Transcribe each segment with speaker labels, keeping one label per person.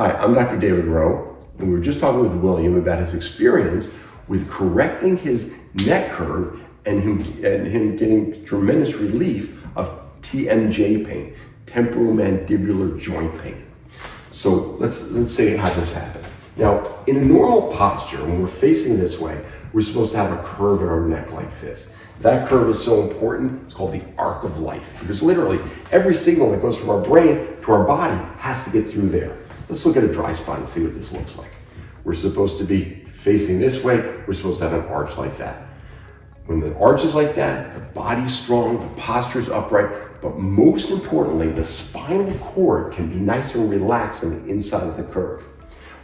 Speaker 1: Hi, I'm Dr. 𝒂𝒊𝒏, and we were just talking with William about his experience with correcting his neck curve and him getting tremendous relief of TMJ pain, temporomandibular joint pain. So let's say how this happened. Now, in a normal posture, when we're facing this way, we're supposed to have a curve in our neck like this. That curve is so important, it's called the arc of life, because literally every signal that goes from our brain to our body has to get through there. Let's look at a dry spine and see what this looks like. We're supposed to be facing this way, we're supposed to have an arch like that. When the arch is like that, the body's strong, the posture is upright, but most importantly, the spinal cord can be nice and relaxed on the inside of the curve.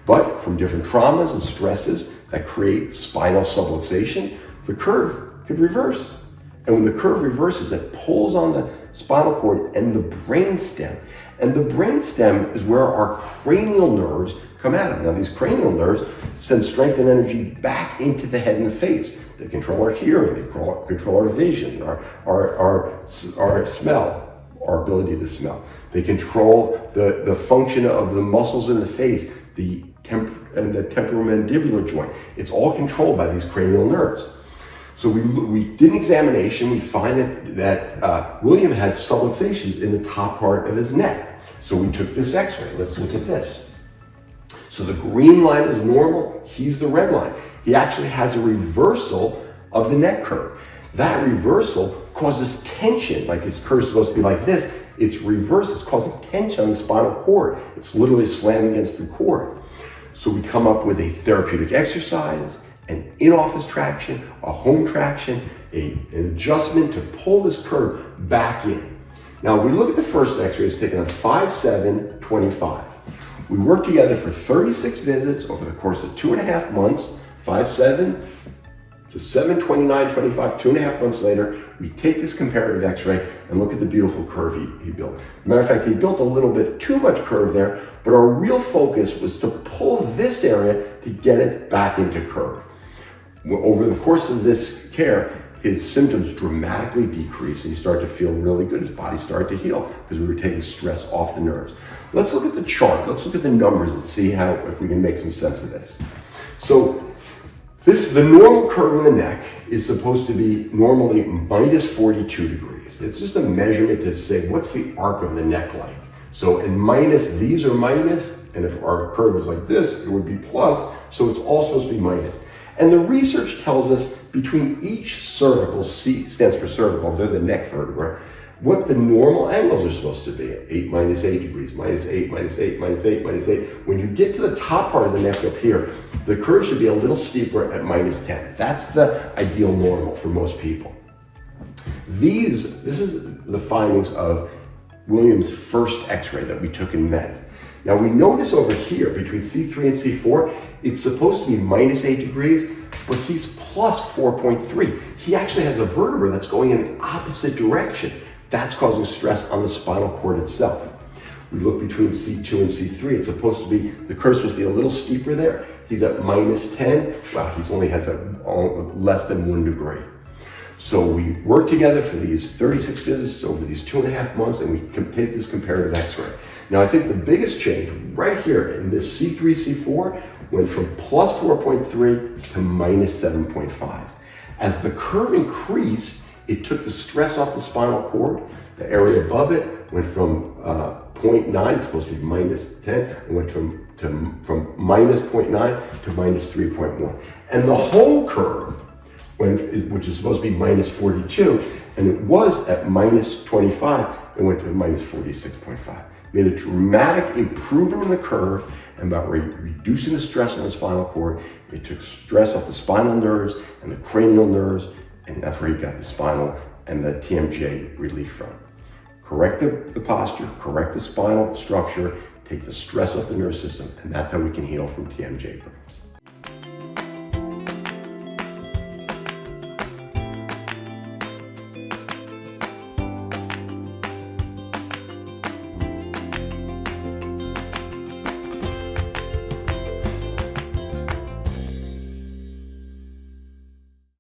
Speaker 1: But from different traumas and stresses that create spinal subluxation, the curve could reverse. And when the curve reverses, it pulls on the spinal cord and the brainstem. And the brainstem is where our cranial nerves come out of. Now, these cranial nerves send strength and energy back into the head and the face. They control our hearing, they control our vision, our smell, our ability to smell. They control the function of the muscles in the face, the temporomandibular joint. It's all controlled by these cranial nerves. So we did an examination. We find that William had subluxations in the top part of his neck. So we took this x-ray. Let's look at this. So the green line is normal. He's the red line. He actually has a reversal of the neck curve. That reversal causes tension, like his curve is supposed to be like this. It's reversed. It's causing tension on the spinal cord. It's literally slamming against the cord. So we come up with a therapeutic exercise, an in-office traction, a home traction, an adjustment to pull this curve back in. Now, we look at the first x-ray. It's taken on 5/7/25. We worked together for 36 visits over the course of 2.5 months, 5/7 to 7/29/25, 2.5 months later. We take this comparative x-ray and look at the beautiful curve he built. As a matter of fact, he built a little bit too much curve there, but our real focus was to pull this area to get it back into curve. Over the course of this care, his symptoms dramatically decreased and he started to feel really good. His body started to heal because we were taking stress off the nerves. Let's look at the chart. Let's look at the numbers and see if we can make some sense of this. So the normal curve in the neck is supposed to be normally minus 42 degrees. It's just a measurement to say, what's the arc of the neck like? So in minus, these are minus, and if our curve is like this, it would be plus, so it's all supposed to be minus. And the research tells us between each cervical, C stands for cervical, they're the neck vertebra, what the normal angles are supposed to be. 8 minus 8 degrees, minus 8, minus 8, minus 8, minus 8. When you get to the top part of the neck up here, the curve should be a little steeper at minus 10. That's the ideal normal for most people. This is the findings of William's first x-ray that we took in May. Now we notice over here between C3 and C4, it's supposed to be minus 8 degrees, but he's plus 4.3. He actually has a vertebra that's going in the opposite direction. That's causing stress on the spinal cord itself. We look between C2 and C3, it's supposed to be, the curve's supposed to be a little steeper there. He's at minus 10. Wow, he only has less than 1 degree. So we worked together for these 36 visits over these 2.5 months, and we take this comparative x-ray. Now, I think the biggest change right here in this C3, C4 went from plus 4.3 to minus 7.5. As the curve increased, it took the stress off the spinal cord. The area above it went from 0.9, it's supposed to be minus 10, it went from minus 0.9 to minus 3.1. And the whole curve, which is supposed to be minus 42, and it was at minus 25, it went to minus 46.5. Made a dramatic improvement in the curve and by reducing the stress on the spinal cord. It took stress off the spinal nerves and the cranial nerves, and that's where you got the spinal and the TMJ relief from. Correct the posture, correct the spinal structure, take the stress off the nerve system, and that's how we can heal from TMJ problems.